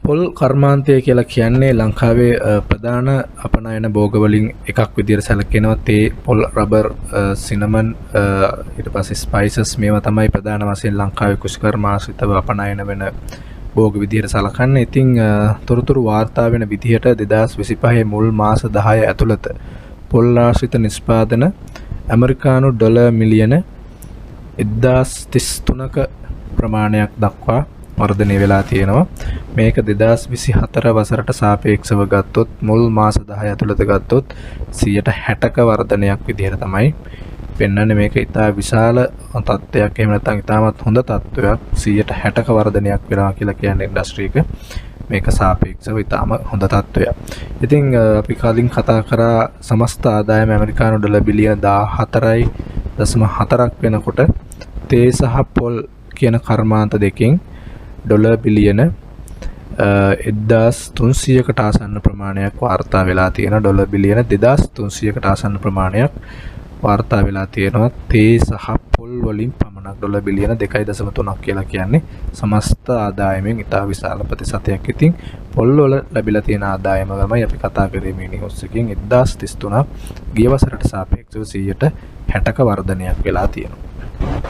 පොල් කර්මාන්තය කියලා කියන්නේ ලංකාවේ ප්‍රධාන අපනයන භෝග වලින් එකක් විදිහට සැලකෙනවා. තේ, පොල්, රබර්, සිනමන්, ඊට පස්සේ ස්පයිසස් මේවා තමයි ප්‍රධාන වශයෙන් ලංකාවේ කෘෂිකර්ම ආශ්‍රිතව අපනයන වෙන භෝග විදිහට සලකන්නේ. ඉතින් තොරතුරු වාර්තා වෙන විදිහට 2025 මුල් මාස 10 ඇතුළත පොල් ආශ්‍රිත නිෂ්පාදන ඇමරිකානු ඩොලර් මිලියන 1033ක ප්‍රමාණයක් දක්වා වර්ධනය වෙලා තියෙනවා. මේක 2024 වසරට සාපේක්ෂව ගත්තොත් මුල් මාස 10 ඇතුළත ගත්තොත් 60%ක වර්ධනයක් විදිහට තමයි පෙන්වන්නේ. මේක ඉතා විශාල තත්ත්වයක්. එහෙම නැත්නම් ඉතාමත් හොඳ තත්ත්වයක්. 60%ක වර්ධනයක් වෙනවා කියලා කියන්නේ ඉන්ඩස්ට්‍රි එක. මේක සාපේක්ෂව ඉතාම හොඳ තත්ත්වයක්. ඉතින් අපි කලින් කතා කරා සමස්ත ආදායම ඇමරිකානු ඩොලර් බිලියන 14.4ක් වෙනකොට තේ සහ පොල් කියන කර්මාන්ත දෙකෙන් ඩොලර් බිලියන 1300කට ආසන්න ප්‍රමාණයක් වාර්තා වෙලා තියෙනවා. ඩොලර් බිලියන 2300කට ආසන්න ප්‍රමාණයක් වාර්තා වෙලා තියෙනවා. තේ සහ පොල් වලින් පමණක් ඩොලර් බිලියන 2.3ක් කියලා කියන්නේ සමස්ත ආදායමෙන් ඉතා විශාල ප්‍රතිශතයක්. ඉතින් පොල් වල ලැබිලා තියෙන ආදායම තමයි අපි කතා කරේ මේ නිවුස් එකෙන් 1033ක් ගිය වසරට සාපේක්ෂව 60%ක වර්ධනයක් වෙලා තියෙනවා.